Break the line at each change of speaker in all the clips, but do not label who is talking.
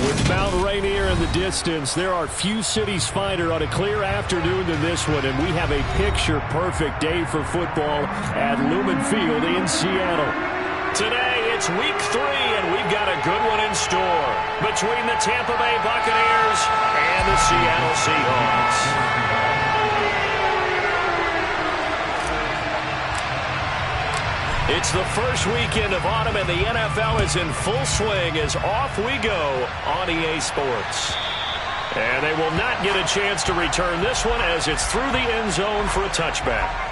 With Mount Rainier in the distance, there are few cities finer on a clear afternoon than this one, and we have a picture-perfect day for football at Lumen Field in Seattle. Today, it's week 3, and we've got a good one in store between the Tampa Bay Buccaneers and the Seattle Seahawks. It's the first weekend of autumn, and the NFL is in full swing as off we go on EA Sports. And they will not get a chance to return this one as it's through the end zone for a touchback.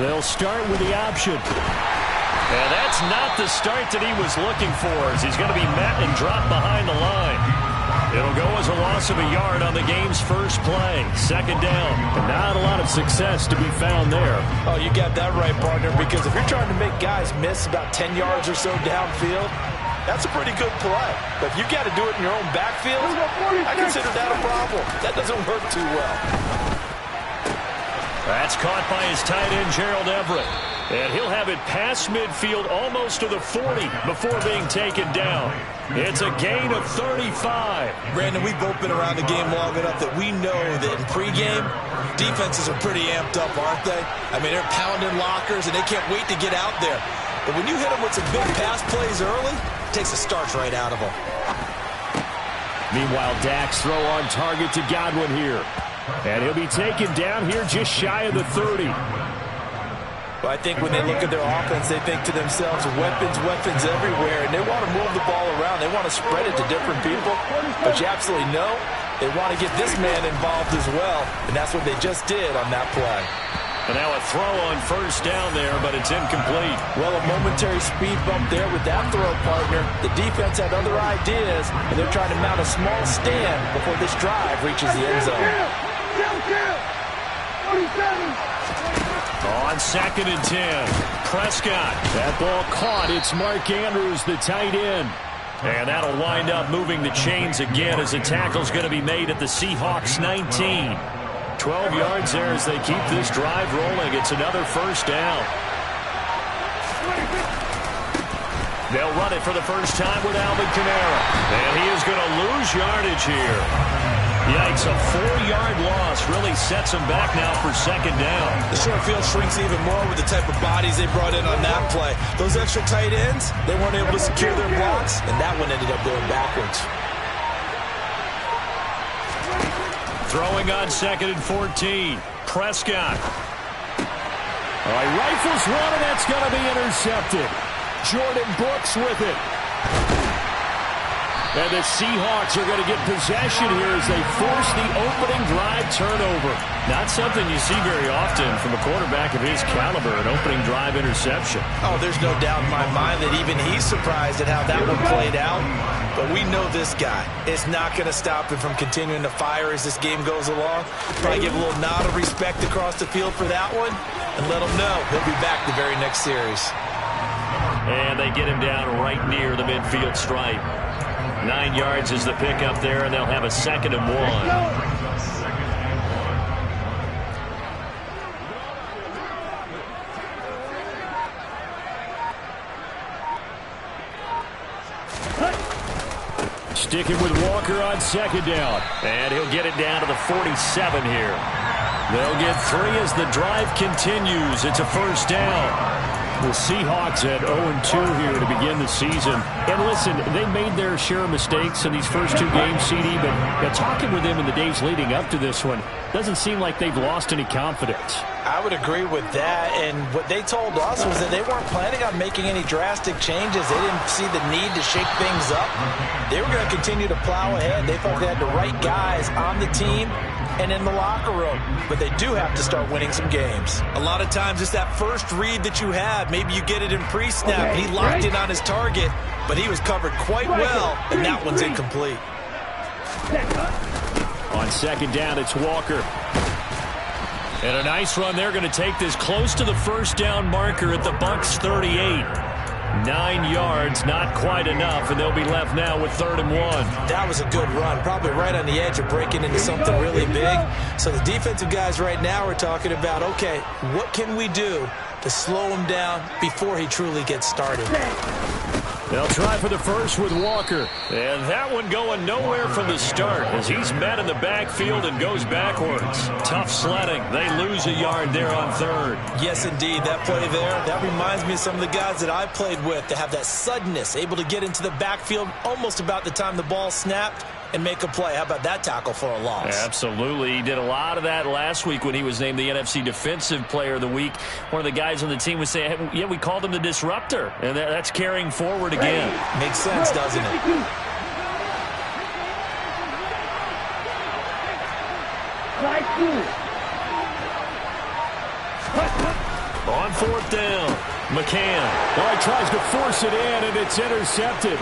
They'll start with the option. And that's not the start that he was looking for, as he's going to be met and dropped behind the line. It'll go as a loss of a yard on the game's first play. Second down. And not a lot of success to be found there.
Oh, you got that right, partner, because if you're trying to make guys miss about 10 yards or so downfield, that's a pretty good play. But if you got to do it in your own backfield, I consider that a problem. That doesn't work too well.
That's caught by his tight end, Gerald Everett. And he'll have it past midfield almost to the 40 before being taken down. It's a gain of 35.
Brandon, we've both been around the game long enough that we know that in pregame, defenses are pretty amped up, aren't they? I mean, they're pounding lockers, and they can't wait to get out there. But when you hit them with some big pass plays early, it takes the starch right out of them.
Meanwhile, Dak's throw on target to Godwin here. And he'll be taken down here just shy of the 30.
Well, I think when they look at their offense, they think to themselves, weapons everywhere, and they want to move the ball around. They want to spread it to different people. But you absolutely know they want to get this man involved as well, and that's what they just did on that play.
And now a throw on first down there, but it's incomplete.
Well, a momentary speed bump there with that throw, partner. The defense had other ideas, and they're trying to mount a small stand before this drive reaches the end zone.
On 2nd and 10, Prescott. That ball caught. It's Mark Andrews, the tight end. And that'll wind up moving the chains again as the tackle's going to be made at the Seahawks 19. 12 yards there as they keep this drive rolling. It's another first down. They'll run it for the first time with Alvin Kamara. And he is going to lose yardage here. Yikes, a 4-yard loss really sets him back now for second down.
The short field shrinks even more with the type of bodies they brought in on that play. Those extra tight ends, they weren't able to secure their blocks, and that one ended up going backwards.
Throwing on 2nd and 14, Prescott. All right, rifles one, and that's going to be intercepted. Jordan Brooks with it. And the Seahawks are going to get possession here as they force the opening drive turnover. Not something you see very often from a quarterback of his caliber, an opening drive interception.
Oh, there's no doubt in my mind that even he's surprised at how that one played out. But we know this guy is not going to stop him from continuing to fire as this game goes along. Probably give a little nod of respect across the field for that one and let him know he'll be back the very next series.
And they get him down right near the midfield stripe. 9 yards is the pickup there, and they'll have a 2nd and 1. Sticking with Walker on 2nd down. And he'll get it down to the 47 here. They'll get 3 as the drive continues. It's a first down. The Seahawks at 0-2 here to begin the season. And listen, they made their share of mistakes in these first 2 games, CD, but talking with them in the days leading up to this one, doesn't seem like they've lost any confidence.
I would agree with that, and what they told us was that they weren't planning on making any drastic changes. They didn't see the need to shake things up. They were going to continue to plow ahead. They felt they had the right guys on the team and in the locker room, but they do have to start winning some games. A lot of times it's that first read that you have. Maybe you get it in pre-snap. He locked in on his target, but he was covered quite well, and that one's incomplete.
On 2nd down, it's Walker. And a nice run there, going to take this close to the first down marker at the Bucs 38. 9 yards, not quite enough, and they'll be left now with 3rd and 1.
That was a good run, probably right on the edge of breaking into something really big. So the defensive guys right now are talking about, okay, what can we do to slow him down before he truly gets started?
They'll try for the first with Walker. And that one going nowhere from the start as he's met in the backfield and goes backwards. Tough sledding. They lose a yard there on 3rd.
Yes, indeed. That play there, that reminds me of some of the guys that I played with to have that suddenness, able to get into the backfield almost about the time the ball snapped and make a play. How about that tackle for a loss?
Absolutely. He did a lot of that last week when he was named the NFC Defensive Player of the Week. One of the guys on the team was saying, hey, yeah, we called him the disruptor. And that's carrying forward again.
Makes sense, doesn't it?
On 4th down, McCann. Oh, he tries to force it in, and it's intercepted.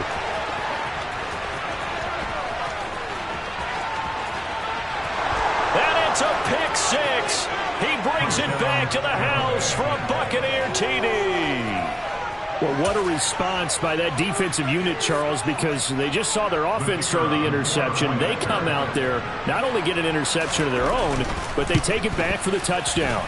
It's a pick 6. He brings it back to the house for a Buccaneer TD.
Well, what a response by that defensive unit, Charles, because they just saw their offense throw the interception. They come out there, not only get an interception of their own, but they take it back for the touchdown.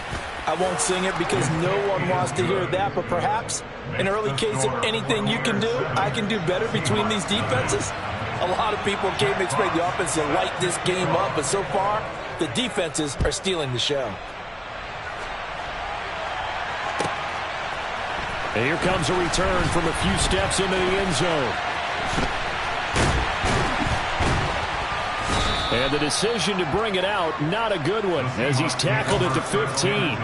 I won't sing it because no one wants to hear that, but perhaps an early case of anything you can do, I can do better between these defenses. A lot of people came to expect the offense to light this game up, but so far, the defenses are stealing the show.
And here comes a return from a few steps into the end zone. And the decision to bring it out, not a good one, as he's tackled at the 15.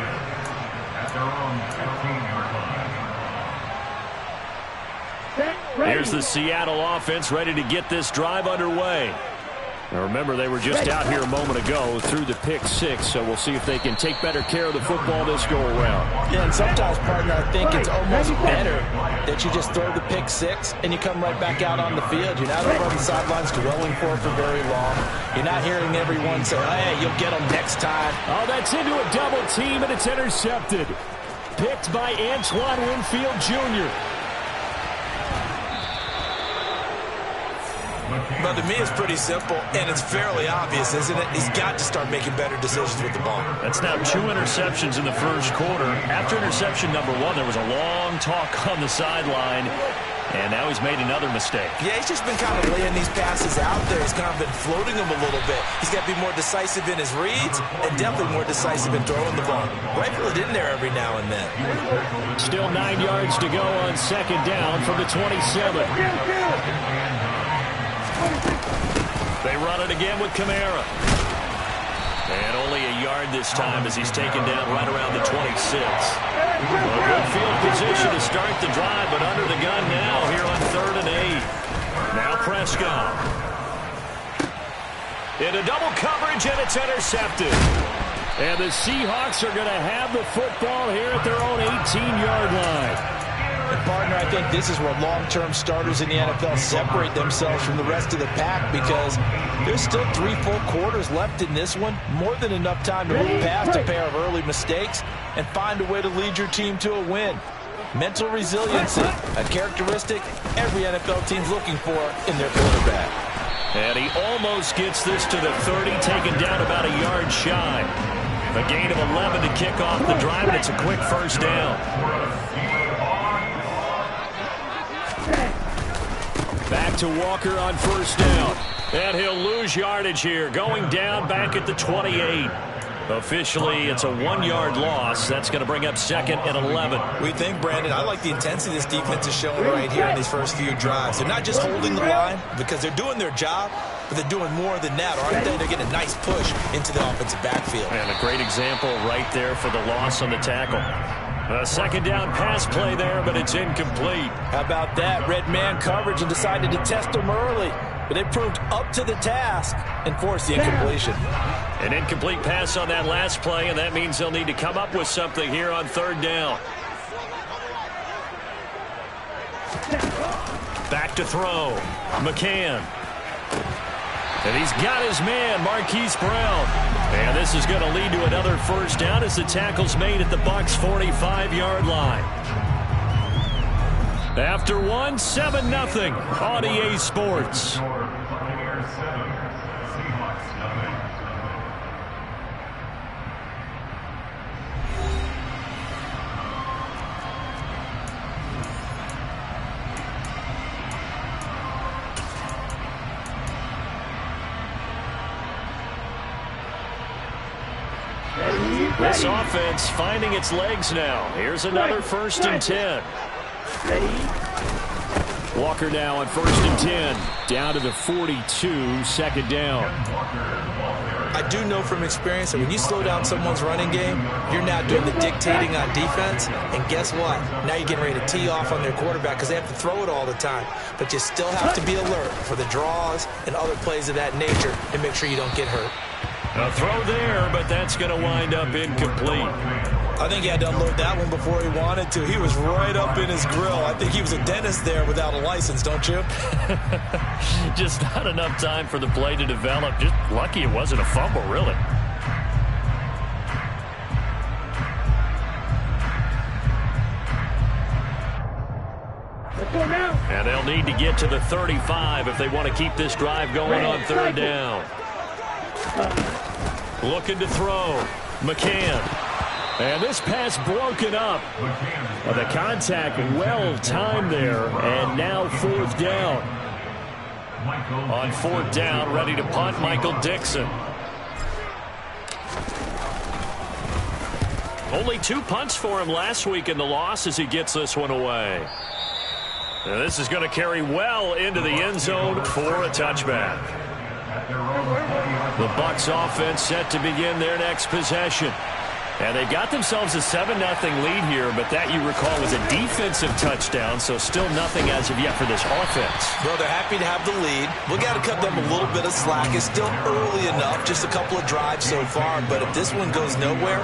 Here's the Seattle offense ready to get this drive underway. Now remember, they were just out here a moment ago through the pick 6, so we'll see if they can take better care of the football this go-around.
Yeah, and sometimes, partner, I think it's almost better that you just throw the pick 6 and you come right back out on the field. You're not over on the sidelines dwelling for it for very long. You're not hearing everyone say, oh, hey, you'll get them next time.
Oh, that's into a double team, and it's intercepted. Picked by Antoine Winfield Jr.
But to me, it's pretty simple, and it's fairly obvious, isn't it? He's got to start making better decisions with the ball.
That's now 2 interceptions in the first quarter. After interception number 1, there was a long talk on the sideline, and now he's made another mistake.
Yeah, he's just been kind of laying these passes out there. He's kind of been floating them a little bit. He's got to be more decisive in his reads and definitely more decisive in throwing the ball. Rifle it in there every now and then.
Still 9 yards to go on 2nd down from the 27. They run it again with Kamara. And only a yard this time as he's taken down right around the 26. A good field position to start the drive, but under the gun now here on 3rd and 8. Now Prescott. Into double coverage, and it's intercepted. And the Seahawks are going to have the football here at their own 18-yard line.
And partner, I think this is where long-term starters in the NFL separate themselves from the rest of the pack because there's still 3 full quarters left in this one. More than enough time to move past a pair of early mistakes and find a way to lead your team to a win. Mental resiliency, a characteristic every NFL team's looking for in their quarterback.
And he almost gets this to the 30, taken down about a yard shy. A gain of 11 to kick off the drive, and it's a quick first down. Back to Walker on 1st down. And he'll lose yardage here, going down back at the 28. Officially, it's a 1-yard loss. That's going to bring up 2nd and 11.
We think, Brandon, I like the intensity this defense is showing right here in these first few drives. They're not just holding the line because they're doing their job, but they're doing more than that, aren't they? They're getting a nice push into the offensive backfield.
And a great example right there for the loss on the tackle. A 2nd down pass play there, but it's incomplete.
How about that? Red man coverage and decided to test them early. But they proved up to the task and forced the incompletion.
An incomplete pass on that last play, and that means they'll need to come up with something here on 3rd down. Back to throw. McCann. And he's got his man, Marquise Brown. And this is going to lead to another first down as the tackle's made at the Bucs' 45-yard line. After one, 7-0 on EA Sports. This offense finding its legs now. Here's another 1st and 10. Walker now on 1st and 10. Down to the 42, 2nd down.
I do know from experience that when you slow down someone's running game, you're now doing the dictating on defense. And guess what? Now you're getting ready to tee off on their quarterback because they have to throw it all the time. But you still have to be alert for the draws and other plays of that nature and make sure you don't get hurt.
A throw there, but that's going to wind up incomplete.
I think he had to unload that one before he wanted to. He was right up in his grill. I think he was a dentist there without a license, don't you?
Just not enough time for the play to develop. Just lucky it wasn't a fumble, really. And they'll need to get to the 35 if they want to keep this drive going on 3rd down. Looking to throw. McCann. And this pass broken up. Well, the contact well timed there. And now 4th down. On 4th down, ready to punt, Michael Dixon. Only 2 punts for him last week in the loss as he gets this one away. And this is going to carry well into the end zone for a touchback. The Bucs offense set to begin their next possession. And they've got themselves a 7-0 lead here, but that, you recall, was a defensive touchdown, so still nothing as of yet for this offense.
Well, they're happy to have the lead. We got to cut them a little bit of slack. It's still early enough, just a couple of drives so far, but if this one goes nowhere,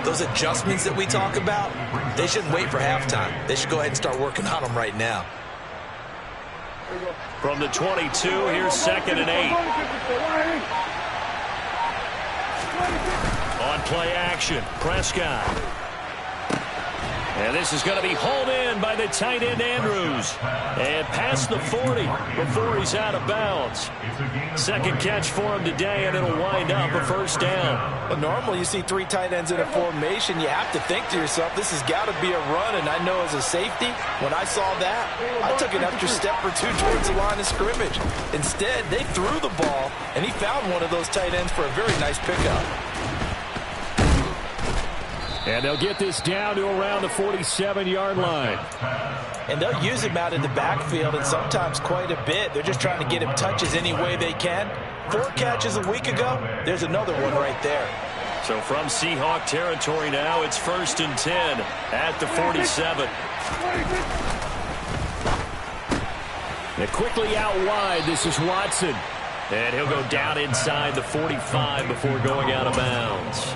those adjustments that we talk about, they shouldn't wait for halftime. They should go ahead and start working on them right now.
From the 22, here's 2nd and 8. On play action, Prescott. And this is going to be hauled in by the tight end Andrews. And past the 40 before he's out of bounds. 2nd catch for him today, and it'll wind up a 1st down.
Well, normally you see 3 tight ends in a formation. You have to think to yourself, this has got to be a run. And I know as a safety, when I saw that, I took an extra step or 2 towards the line of scrimmage. Instead, they threw the ball, and he found one of those tight ends for a very nice pickup.
And they'll get this down to around the 47-yard line.
And they'll use him out in the backfield, and sometimes quite a bit. They're just trying to get him touches any way they can. 4 catches a week ago, there's another one right there.
So from Seahawk territory now, it's 1st and 10 at the 47.
And quickly out wide, this is Watson.
And he'll go down inside the 45 before going out of bounds.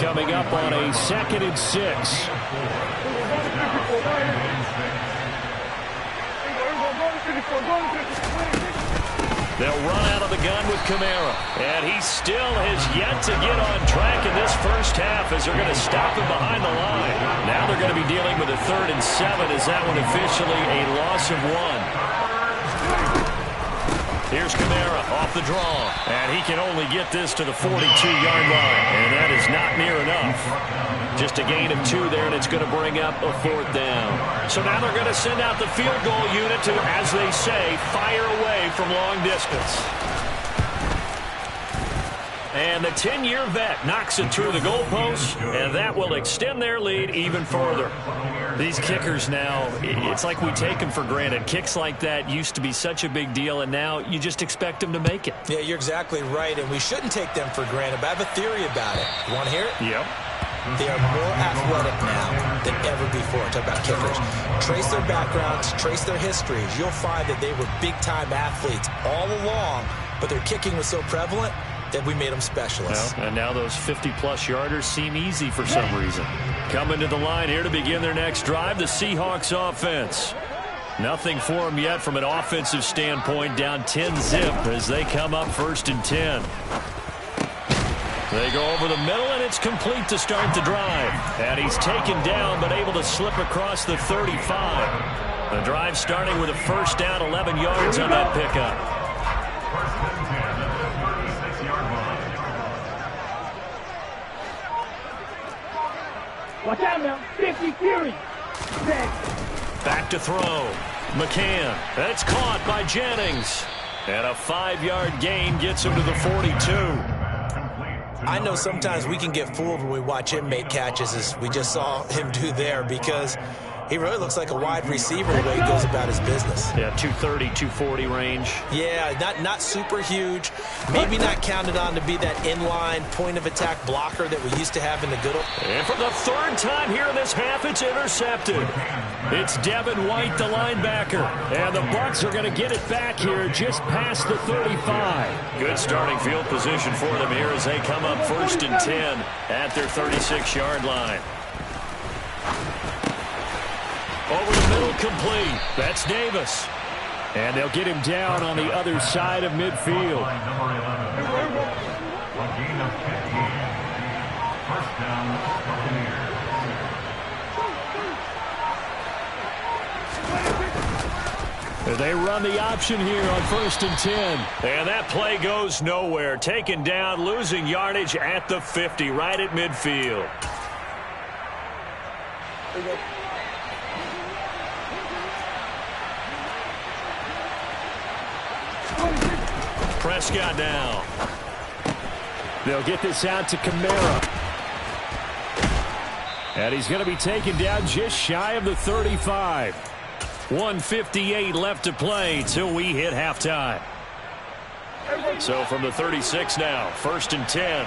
Coming up on a 2nd and 6.
They'll run out of the gun with Kamara. And he still has yet to get on track in this first half as they're going to stop him behind the line. Now they're going to be dealing with a 3rd and 7 as that one officially a loss of 1. Here's Kamara off the draw, and he can only get this to the 42-yard line, and that is not near enough. Just a gain of 2 there, and it's going to bring up a 4th down. So now they're going to send out the field goal unit to, as they say, fire away from long distance. And the 10-year vet knocks it through the goalpost, and that will extend their lead even further. These kickers now, it's like we take them for granted. Kicks like that used to be such a big deal, and now you just expect them to make it.
Yeah, you're exactly right, and we shouldn't take them for granted, but I have a theory about it. You want to hear it?
Yep.
They are more athletic now than ever before. Talk about kickers. Trace their backgrounds, trace their histories. You'll find that they were big-time athletes all along, but their kicking was so prevalent that we made them specialists.
Well, and now those 50-plus yarders seem easy for some reason. Coming to the line here to begin their next drive, the Seahawks offense. Nothing for them yet from an offensive standpoint, down 10-zip as they come up 1st and 10. They go over the middle, and it's complete to start the drive. And he's taken down, but able to slip across the 35. The drive starting with a first down, 11 yards on that pickup.
Watch out now, 50 Fury.
Back to throw. McCann. That's caught by Jennings. And a 5-yard gain gets him to the 42.
I know sometimes we can get fooled when we watch him make catches, as we just saw him do there, because he really looks like a wide receiver the way he goes about his business.
Yeah, 230, 240 range.
Yeah, not super huge. Maybe not counted on to be that inline point-of-attack blocker that we used to have in the good old...
And for the 3rd time here in this half, it's intercepted. It's Devin White, the linebacker. And the Bucs are going to get it back here just past the 35. Good starting field position for them here as they come up 1st and 10 at their 36-yard line. Over the middle, complete. That's Davis. And they'll get him down on the other side of midfield. They run the option here on 1st and 10. And that play goes nowhere. Taken down, losing yardage at the 50, right at midfield. Prescott down.
They'll get this out to Kamara. And he's going to be taken down just shy of the 35.
1:58 left to play till we hit halftime. So from the 36 now, 1st and 10.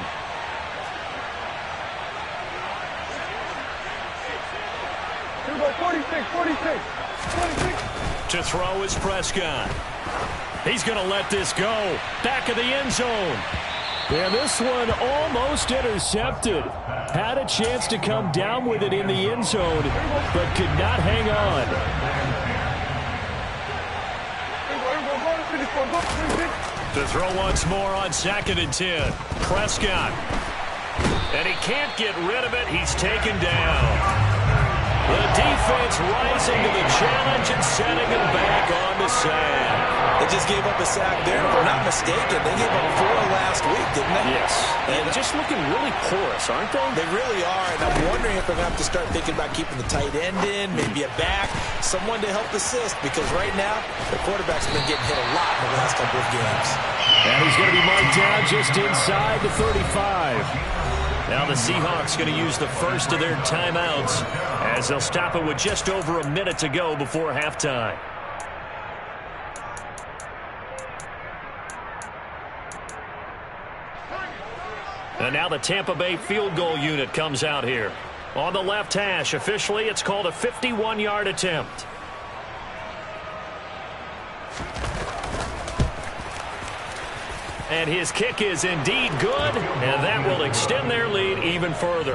Here we go, 46.
To throw is Prescott. He's going to let this go. Back of the end zone.
And this one almost intercepted. Had a chance to come down with it in the end zone, but could not hang on.
To throw once more on 2nd and 10. Prescott. And he can't get rid of it. He's taken down. The defense rising to the challenge and setting him back on the sand.
They just gave up a sack there. If I'm not mistaken, they gave up 4 last week, didn't they?
Yes.
And just looking really porous, aren't they?
They really are, and I'm wondering if they're going to have to start thinking about keeping the tight end in, maybe a back, someone to help assist, because right now, the quarterback's been getting hit a lot in the last couple of games.
And he's going to be marked down just inside the 35.
Now the Seahawks going to use the first of their timeouts as they'll stop it with just over a minute to go before halftime. And now the Tampa Bay field goal unit comes out here. On the left hash, officially it's called a 51-yard attempt. And his kick is indeed good, and that will extend their lead even further.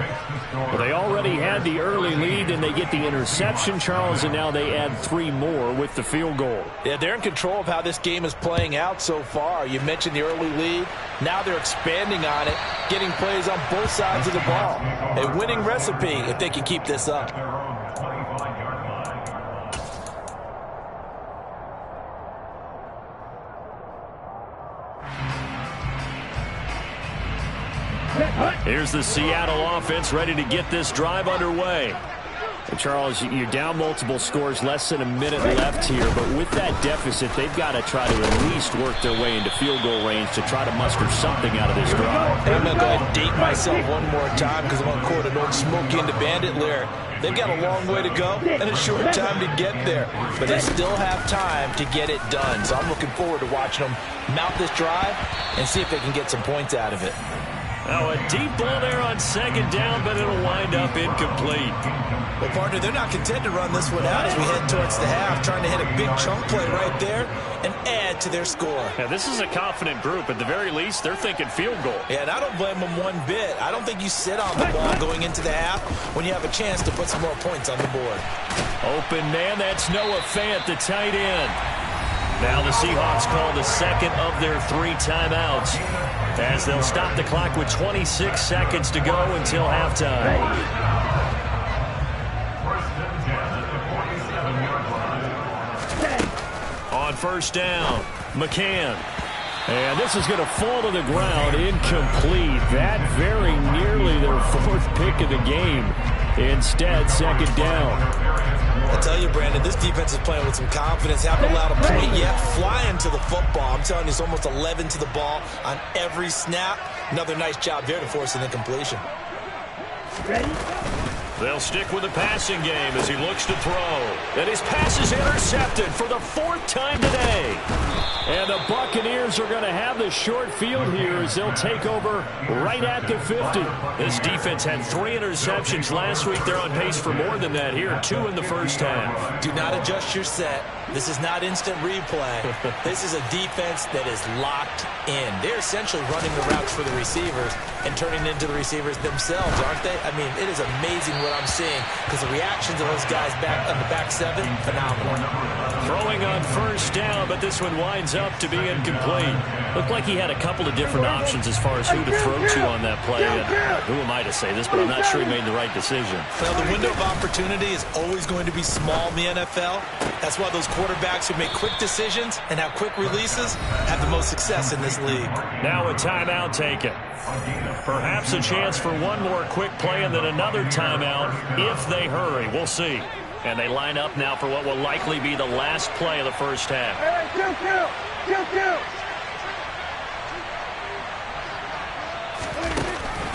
Well, they already had the early lead, and they get the interception, Charles, and now they add 3 more with the field goal.
Yeah, they're in control of how this game is playing out so far. You mentioned the early lead. Now they're expanding on it, getting plays on both sides of the ball. A winning recipe if they can keep this up.
Here's the Seattle offense ready to get this drive underway.
And Charles, you're down multiple scores, less than a minute left here, but with that deficit, they've got to try to at least work their way into field goal range to try to muster something out of this drive.
And I'm going to go ahead and date myself one more time because I'm going to quote an old Smokey and the Bandit lyric. They've got a long way to go and a short time to get there, but they still have time to get it done. So I'm looking forward to watching them mount this drive and see if they can get some points out of it.
Now a deep ball there on second down, but it'll wind up incomplete.
Well, partner, they're not content to run this one out as we head towards the half, trying to hit a big chunk play right there and add to their score.
Yeah, this is a confident group. At the very least, they're thinking field goal.
Yeah, and I don't blame them one bit. I don't think you sit on the ball going into the half when you have a chance to put some more points on the board.
Open man, that's Noah Fant, the tight end. Now the Seahawks call the second of their 3 timeouts as they'll stop the clock with 26 seconds to go until halftime. On first down, McCann. And this is going to fall to the ground, incomplete. That very nearly their 4th pick of the game. Instead, second down.
I tell you, Brandon, this defense is playing with some confidence. Haven't allowed a point yet. Flying to the football. I'm telling you, it's almost 11 to the ball on every snap. Another nice job there to force an incompletion.
Ready?
They'll stick with the passing game as he looks to throw. And his pass is intercepted for the 4th time today. And the Buccaneers are going to have the short field here as they'll take over right at the 50. This defense had 3 interceptions last week. They're on pace for more than that here, 2 in the first half.
Do not adjust your set. This is not instant replay. This is a defense that is locked in. They're essentially running the routes for the receivers and turning into the receivers themselves, aren't they? I mean, it is amazing what I'm seeing because the reactions of those guys back on the back 7, phenomenal.
Throwing on first down, but this one winds up to be incomplete. Looked like he had a couple of different options as far as who to throw to on that play. And who am I to say this, but I'm not sure he made the right decision.
Well, the window of opportunity is always going to be small in the NFL. That's why those quarterbacks who make quick decisions and have quick releases have the most success in this league.
Now a timeout taken. Perhaps a chance for one more quick play and then another timeout if they hurry. We'll see. And they line up now for what will likely be the last play of the first half.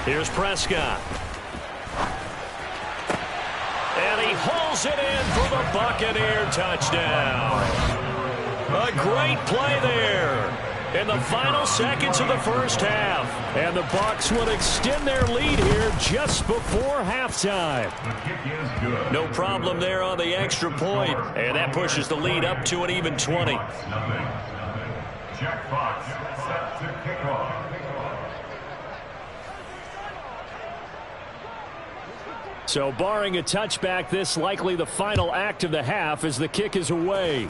Here's Prescott. And he hauls it in for the Buccaneer touchdown. A great play there in the final seconds of the first half. And the Bucs would extend their lead here just before halftime. No problem there on the extra point. And that pushes the lead up to an even 20.
Jack Fox set to kick off.
So barring a touchback, this likely the final act of the half as the kick is away.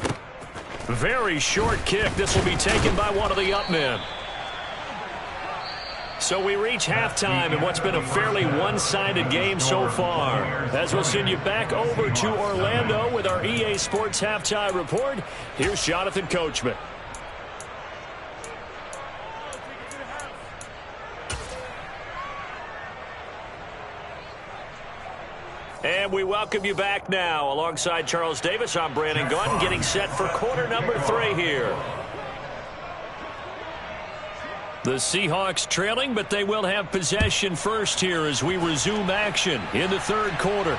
Very short kick. This will be taken by one of the up men. So we reach halftime in what's been a fairly one-sided game so far. As we'll send you back over to Orlando with our EA Sports Halftime Report, here's Jonathan Coachman. And we welcome you back now. Alongside Charles Davis, I'm Brandon Gunn, getting set for quarter number 3 here. The Seahawks trailing, but they will have possession first here as we resume action in the 3rd quarter.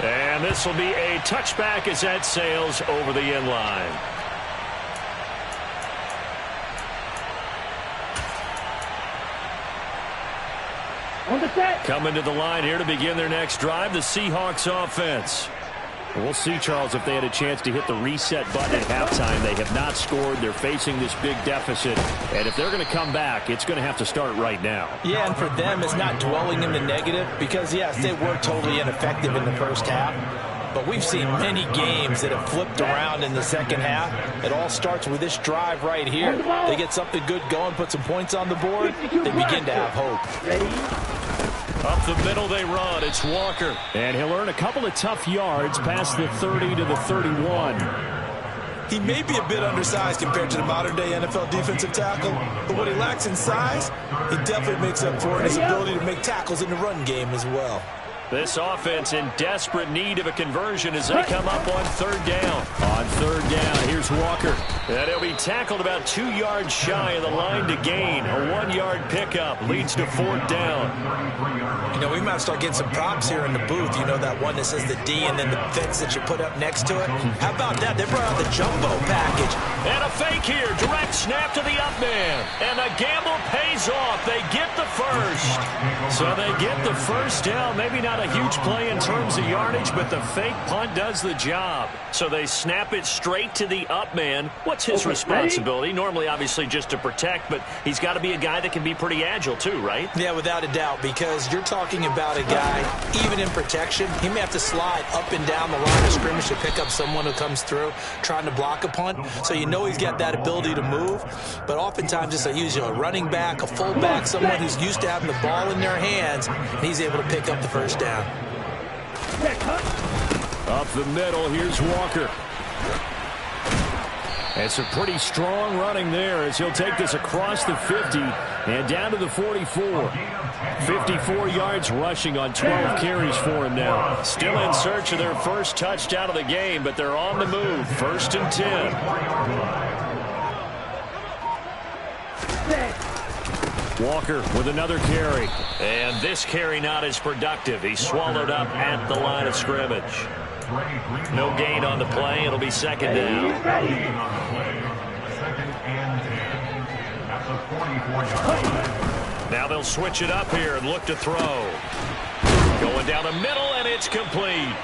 And this will be a touchback as that sails over the end line. Coming to the line here to begin their next drive, the Seahawks offense.
We'll see, Charles, if they had a chance to hit the reset button at halftime. They have not scored. They're facing this big deficit. And if they're going to come back, it's going to have to start right now.
Yeah, and for them, it's not dwelling in the negative because, yes, they were totally ineffective in the first half. But we've seen many games that have flipped around in the second half. It all starts with this drive right here. They get something good going, put some points on the board, they begin to have hope.
Up the middle they run. It's Walker.
And he'll earn a couple of tough yards past the 30 to the 31.
He may be a bit undersized compared to the modern-day NFL defensive tackle, but what he lacks in size, he definitely makes up for in his ability to make tackles in the run game as well.
This offense in desperate need of a conversion as they come up on third down.
On third down, here's Walker.
And he'll be tackled about 2 yards shy of the line to gain. A 1-yard pickup leads to fourth down.
You know, we might start getting some props here in the booth. You know, that one that says the D and then the fence that you put up next to it. How about that? They brought out the jumbo package.
And a fake here. Direct snap to the up man. And the gamble pays off. They get the first. So they get the first down. Maybe not a huge play in terms of yardage, but the fake punt does the job. So they snap it straight to the up man. What's his responsibility? Normally, obviously, just to protect, but he's got to be a guy that can be pretty agile too, right?
Yeah, without a doubt, because you're talking about a guy, even in protection, he may have to slide up and down the line of scrimmage to pick up someone who comes through trying to block a punt. So you know he's got that ability to move, but oftentimes it's usually a running back, a fullback, someone who's used to having the ball in their hands, and he's able to pick up the first down.
Up the middle, here's Walker. And some pretty strong running there as he'll take this across the 50 and down to the 44. 54 yards rushing on 12 carries for him now.
Still in search of their first touchdown of the game, but they're on the move. 1st and 10.
Walker with another carry.
And this carry not as productive. He's swallowed up at the line of scrimmage. No gain on the play. It'll be second down. Now they'll switch it up here and look to throw. Going down the middle, and it's complete.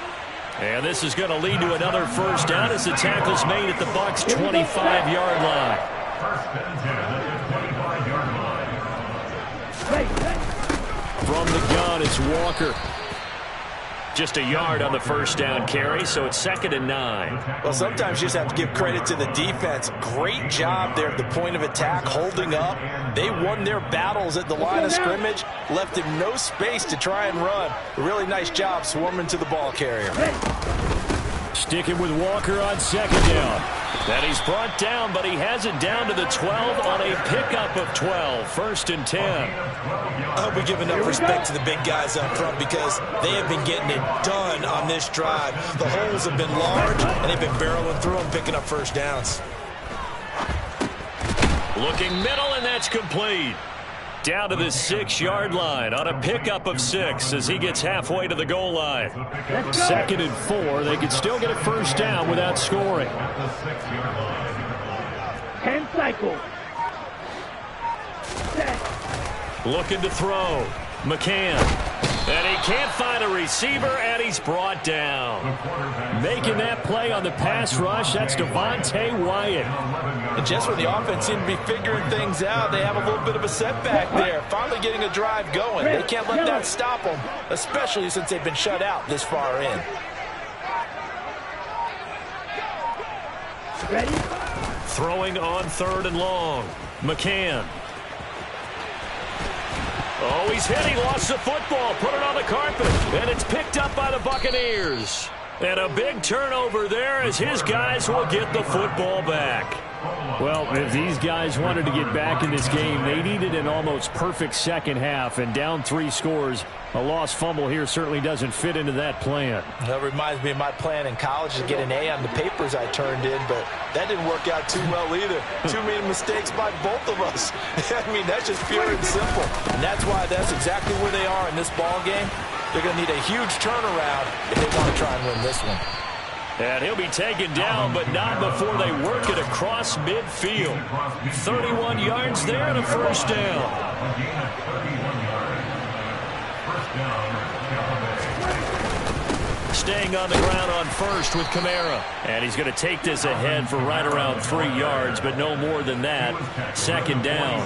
And this is going to lead to another first down as the tackle's made at the Bucs' 25-yard line.
From the gun, it's Walker.
Just a yard on the first down carry, so it's 2nd and 9.
Well, sometimes you just have to give credit to the defense. Great job there at the point of attack, holding up. They won their battles at the line of scrimmage, left him no space to try and run. A really nice job swarming to the ball carrier.
Sticking with Walker on 2nd down.
And he's brought down, but he has it down to the 12 on a pickup of 12. 1st and 10.
I hope we give enough respect to the big guys up front because they have been getting it done on this drive. The holes have been large, and they've been barreling through them, picking up first downs.
Looking middle, and that's complete. Down to the 6-yard line on a pickup of 6 as he gets halfway to the goal line.
2nd and 4. They could still get a first down without scoring.
Hand cycle.
Looking to throw. McCann. And he can't find a receiver, and he's brought down.
Making that play on the pass rush, that's Devontae Wyatt.
And just when the offense seemed to be figuring things out, they have a little bit of a setback there. Finally getting a drive going. They can't let that stop them, especially since they've been shut out this far in.
Ready?
Throwing on 3rd and long. McCann. Oh, he's hit. He lost the football. Put it on the carpet. And it's picked up by the Buccaneers. And a big turnover there as his guys will get the football back.
Well, if these guys wanted to get back in this game, they needed an almost perfect second half. And down 3 scores, a lost fumble here certainly doesn't fit into that plan.
That reminds me of my plan in college to get an A on the papers I turned in, but that didn't work out too well either. Too many mistakes by both of us. I mean, that's just pure and simple. And that's why that's exactly where they are in this ball game. They're going to need a huge turnaround if they want to try and win this one.
And he'll be taken down, but not before they work it across midfield. 31 yards there and a first down. Staying on the ground on first with Kamara. And he's going to take this ahead for right around 3 yards, but no more than that. 2nd down.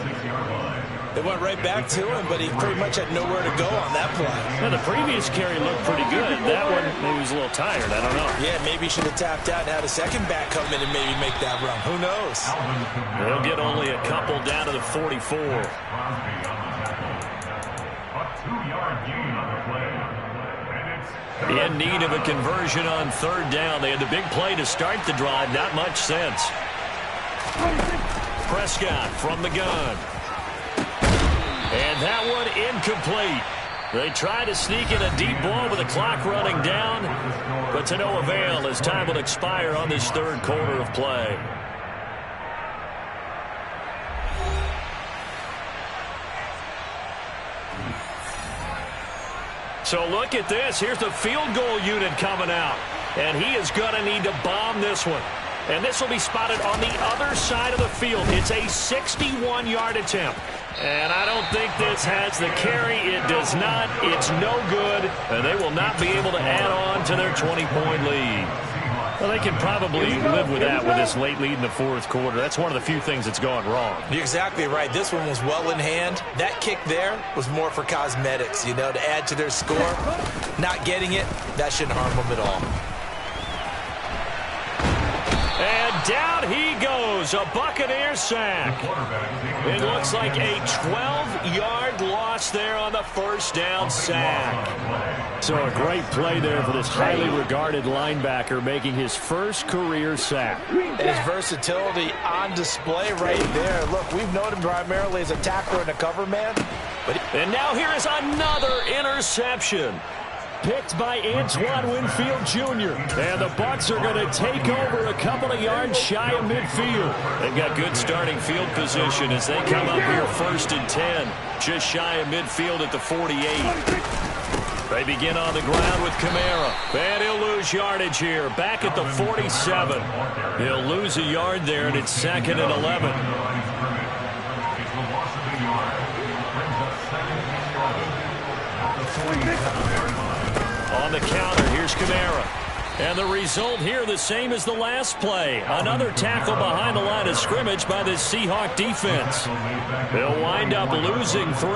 They went right back to him, but he pretty much had nowhere to go on that play.
Now, the previous carry looked pretty good. That one, maybe he was a little tired. I don't know.
Yeah, maybe he should have tapped out and had a second back come in and maybe make that run. Who knows?
They'll get only a couple down to the 44.
A 2-yard gain on the play.
In need of a conversion on 3rd down. They had the big play to start the drive. Not much sense. Prescott from the gun. And that one incomplete. They try to sneak in a deep ball with the clock running down, but to no avail as time will expire on this third quarter of play. So look at this. Here's the field goal unit coming out, and he is going to need to bomb this one. And this will be spotted on the other side of the field. It's a 61-yard attempt. And I don't think this has the carry. It does not. It's no good. And they will not be able to add on to their 20-point lead. Well, they can probably live with that with this late lead in the fourth quarter. That's one of the few things that's gone wrong.
You're exactly right. This one was well in hand. That kick there was more for cosmetics, you know, to add to their score. Not getting it, that shouldn't harm them at all.
And down he goes, a Buccaneer sack. It looks like a 12-yard loss there on the first down sack.
So a great play there for this highly regarded linebacker making his first career sack.
And his versatility on display right there. Look, we've known him primarily as a tackler and a cover man.
And now here is another interception.
Picked by Antoine Winfield Jr. And the Bucs are going to take over a couple of yards shy of midfield.
They've got good starting field position as they come up here 1st and 10. Just shy of midfield at the 48. They begin on the ground with Kamara. And he'll lose yardage here. Back at the 47. He'll lose a yard there, and it's 2nd and 11. On the counter, here's Kamara. And the result here the same as the last play. Another tackle behind the line of scrimmage by this Seahawk defense. They'll wind up losing 3.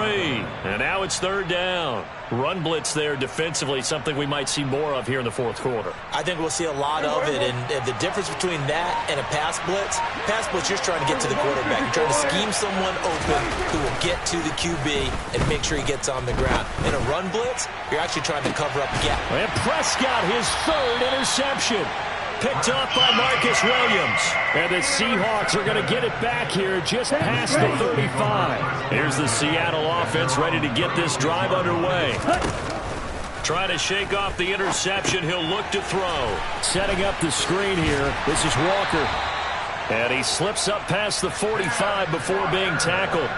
And now it's 3rd down. Run blitz there defensively, something we might see more of here in the fourth quarter.
I think we'll see a lot of it, and the difference between that and a pass blitz, you're just trying to get to the quarterback. You're trying to scheme someone open who will get to the QB and make sure he gets on the ground. In a run blitz, you're actually trying to cover up a gap.
And Prescott, his 3rd interception. Picked up by Marcus Williams. And the Seahawks are going to get it back here just past the 35.
Here's the Seattle offense ready to get this drive underway. Trying to shake off the interception. He'll look to throw.
Setting up the screen here. This is Walker.
And he slips up past the 45 before being tackled.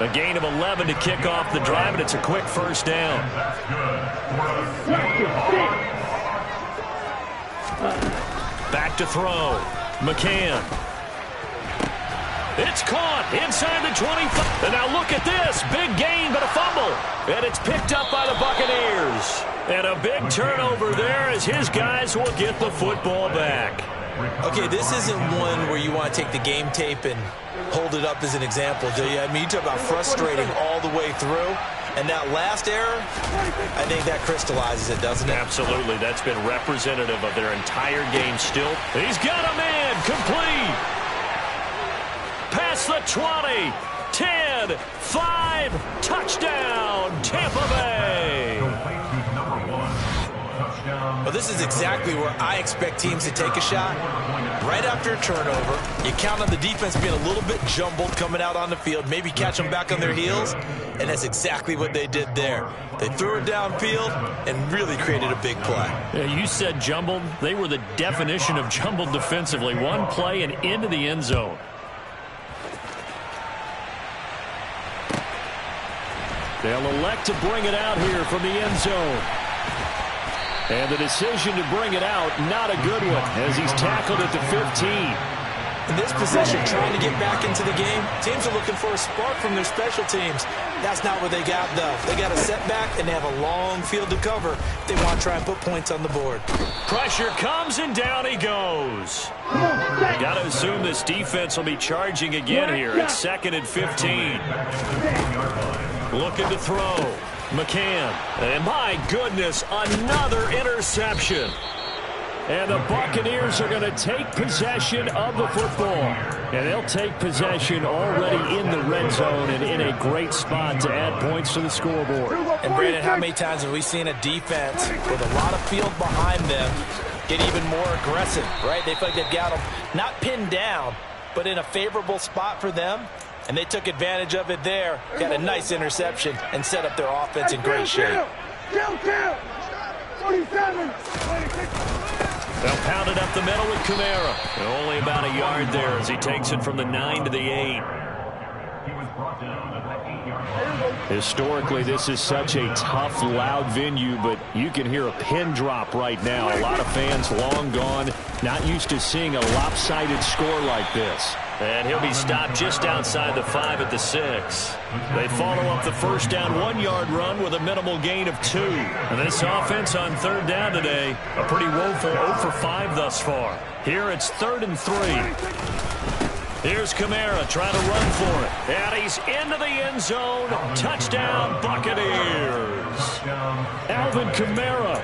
A gain of 11 to kick off the drive, and it's a quick first down. Back to throw. McCann. It's caught inside the 25. And now look at this. Big gain, but a fumble. And it's picked up by the Buccaneers. And a big turnover there as his guys will get the football back.
Okay, this isn't one where you want to take the game tape and hold it up as an example, do you? I mean, you talk about frustrating all the way through. And that last error, I think that crystallizes it, doesn't it?
Absolutely. That's been representative of their entire game still. He's got a man. Complete. Past the 20. 10. 5. Touchdown. Tampa Bay.
Well, this is exactly where I expect teams to take a shot. Right after a turnover, you count on the defense being a little bit jumbled coming out on the field, maybe catch them back on their heels, and that's exactly what they did there. They threw it downfield and really created a big play.
Yeah, you said jumbled. They were the definition of jumbled defensively. One play and into the end zone.
They'll elect to bring it out here from the end zone. And the decision to bring it out, not a good one, as he's tackled at the 15.
In this position, trying to get back into the game, teams are looking for a spark from their special teams. That's not what they got, though. They got a setback, and they have a long field to cover. They want to try and put points on the board.
Pressure comes, and down he goes. Got to assume this defense will be charging again here. It's 2nd and 15. Looking to throw. McCann. And my goodness, another interception.
And the Buccaneers are going to take possession of the football. And they'll take possession already in the red zone and in a great spot to add points to the scoreboard.
And Brandon, how many times have we seen a defense with a lot of field behind them get even more aggressive, right? They feel like they've got them not pinned down, but in a favorable spot for them. And they took advantage of it there. Got a nice interception and set up their offense in great shape.
Count. 47.
They'll pound it up the middle with Kamara. And only about a yard there as he takes it from the 9 to the 8.
Historically, this is such a tough, loud venue, but you can hear a pin drop right now. A lot of fans long gone, not used to seeing a lopsided score like this.
And he'll be stopped just outside the 5 at the 6. They follow up the first down 1-yard run with a minimal gain of 2. And this offense on third down today, a pretty woeful 0 for 5 thus far. Here it's 3rd and 3. Here's Kamara trying to run for it. And he's into the end zone. Touchdown, Buccaneers.
Alvin Kamara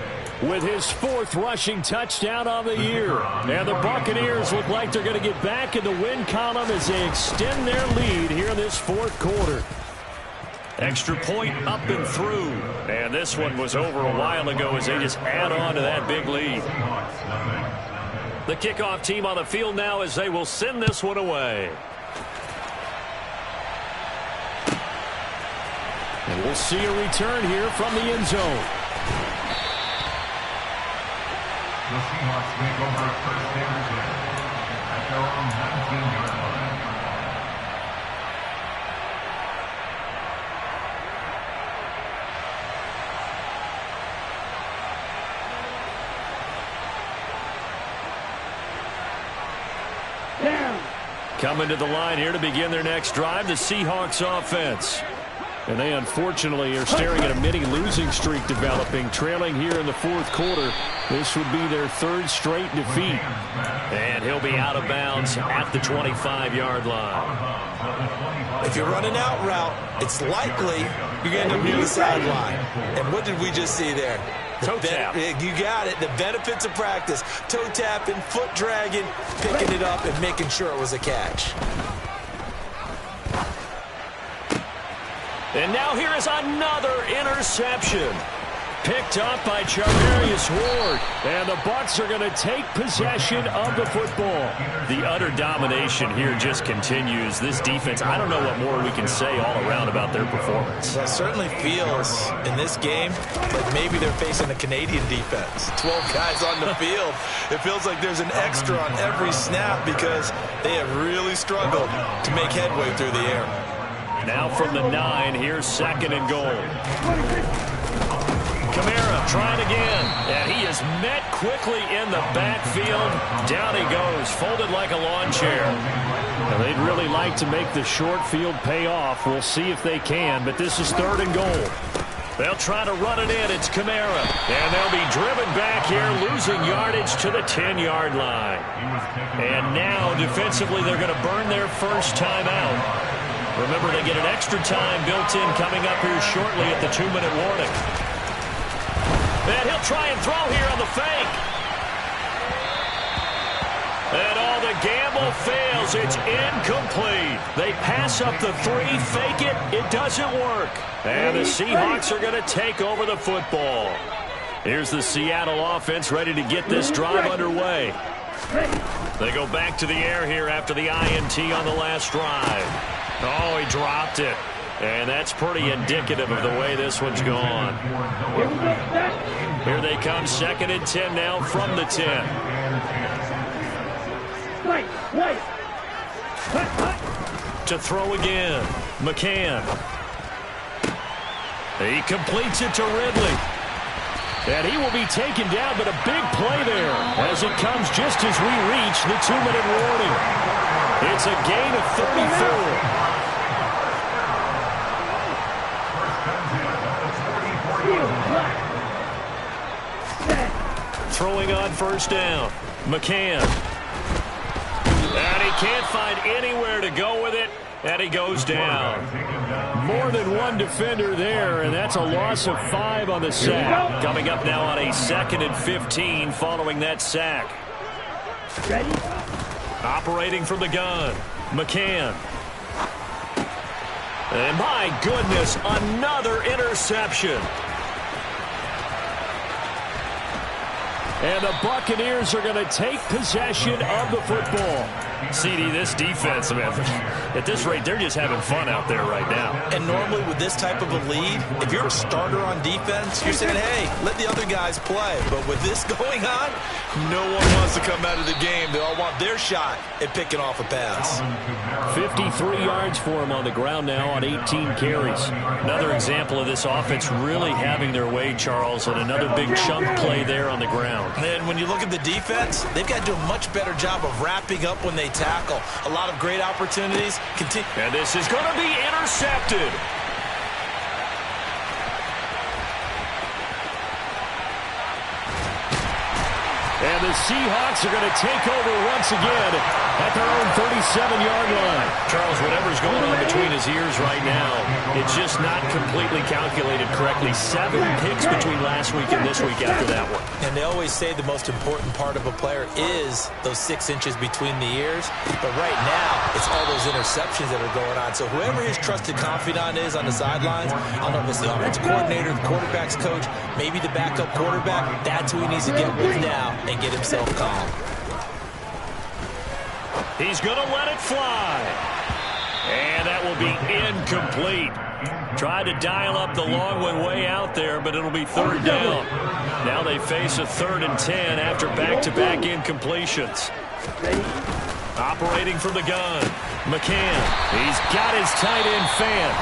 with his 4th rushing touchdown on the year. And the Buccaneers look like they're going to get back in the win column as they extend their lead here in this 4th quarter.
Extra point up and through. And this one was over a while ago as they just add on to that big lead. The kickoff team on the field now as they will send this one away.
And we'll see a return here from the end zone.
The Seahawks make over a first down at their own 19-yard line.
Coming to the line here to begin their next drive, the Seahawks offense. And they unfortunately are staring at a mini losing streak developing, trailing here in the 4th quarter. This would be their 3rd straight defeat.
And he'll be out of bounds at the 25-yard line.
If you're running out route, it's likely you're going to end up near the sideline. And what did we just see there?
Toe tap.
You got it. The benefits of practice. Toe tapping, foot dragging, picking it up, and making sure it was a catch.
And now here is another interception. Picked up by Charvarius Ward.
And the Bucs are going to take possession of the football.
The utter domination here just continues. This defense, I don't know what more we can say all around about their performance.
Well, it certainly feels in this game like maybe they're facing a Canadian defense. 12 guys on the field. It feels like there's an extra on every snap because they have really struggled to make headway through the air.
Now from the 9, here's 2nd and goal. Kamara trying again, and he is met quickly in the backfield. Down he goes, folded like a lawn chair.
Now, they'd really like to make the short field pay off. We'll see if they can, but this is 3rd and goal.
They'll try to run it in. It's Kamara, and they'll be driven back here, losing yardage to the 10-yard line. And now, defensively, they're going to burn their first time out. Remember, they get an extra time built in coming up here shortly at the 2-minute warning. And he'll try and throw here on the fake. And all the gamble fails. It's incomplete. They pass up the 3, fake it. It doesn't work. And the Seahawks are going to take over the football. Here's the Seattle offense ready to get this drive underway. They go back to the air here after the INT on the last drive. Oh, he dropped it. And that's pretty indicative of the way this one's gone. Here they come, 2nd and 10 now from the 10. To throw again, McCann. He completes it to Ridley.
And he will be taken down, but a big play there as it comes just as we reach the 2-minute warning. It's a gain of 34.
Throwing on first down, McCann. And he can't find anywhere to go with it, and he goes down.
More than one defender there, and that's a loss of 5 on the sack.
Coming up now on a 2nd and 15 following that sack.
Ready?
Operating from the gun, McCann. And my goodness, another interception.
And the Buccaneers are going to take possession of the football. CD, this defense, man, at this rate, they're just having fun out there right now.
And normally with this type of a lead, if you're a starter on defense, you're saying, hey, let the other guys play. But with this going on, no one wants to come out of the game. They all want their shot at picking off a pass.
53 yards for him on the ground now on 18 carries. Another example of this offense really having their way, Charles, and another big chunk play there on the ground.
And when you look at the defense, they've got to do a much better job of wrapping up when they tackle. A lot of great opportunities.
And this is going to be intercepted. And the Seahawks are going to take over once again at their own 37-yard line. Charles, whatever's going on between his ears right now, it's just not completely calculated correctly. 7 picks between last week and this week after that one.
And they always say the most important part of a player is those 6 inches between the ears. But right now, it's all those interceptions that are going on. So whoever his trusted confidant is on the sidelines, I don't know if it's the offensive coordinator, the quarterback's coach, maybe the backup quarterback, that's who he needs to get with now and get himself calm.
He's going to let it fly. And that will be incomplete. Tried to dial up the long one way out there, but it'll be 3rd down. Now they face a 3rd and 10 after back-to-back incompletions. Operating from the gun, McCann. He's got his tight end fan.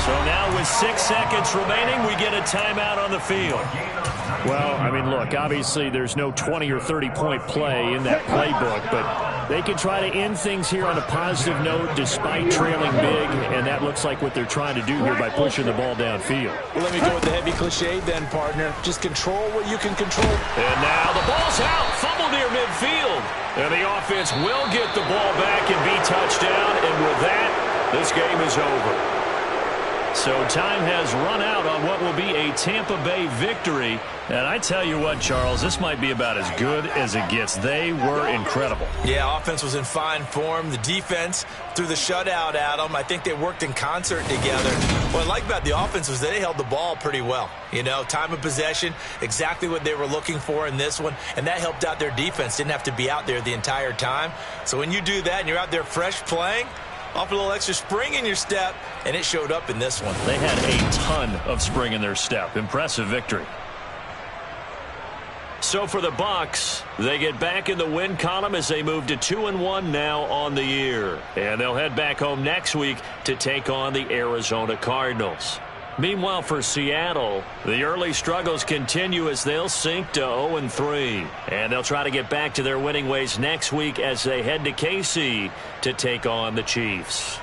So now with 6 seconds remaining, we get a timeout on the field. Well, I mean, look, obviously there's no 20 or 30-point play in that playbook, but they can try to end things here on a positive note despite trailing big, and that looks like what they're trying to do here by pushing the ball downfield.
Well, let me go with the heavy cliche then, partner. Just control what you can control.
And now the ball's out, fumble near midfield. And the offense will get the ball back and be touchdown, and with that, this game is over. So time has run out on what will be a Tampa Bay victory. And I tell you what, Charles, this might be about as good as it gets. They were incredible.
Yeah, offense was in fine form. The defense threw the shutout at them. I think they worked in concert together. What I like about the offense was they held the ball pretty well. You know, time of possession, exactly what they were looking for in this one. And that helped out their defense. Didn't have to be out there the entire time. So when you do that and you're out there fresh playing, off a little extra spring in your step, and it showed up in this one.
They had a ton of spring in their step. Impressive victory. So for the Bucs, they get back in the win column as they move to 2-1 now on the year. And they'll head back home next week to take on the Arizona Cardinals. Meanwhile, for Seattle, the early struggles continue as they'll sink to 0-3. And they'll try to get back to their winning ways next week as they head to KC to take on the Chiefs.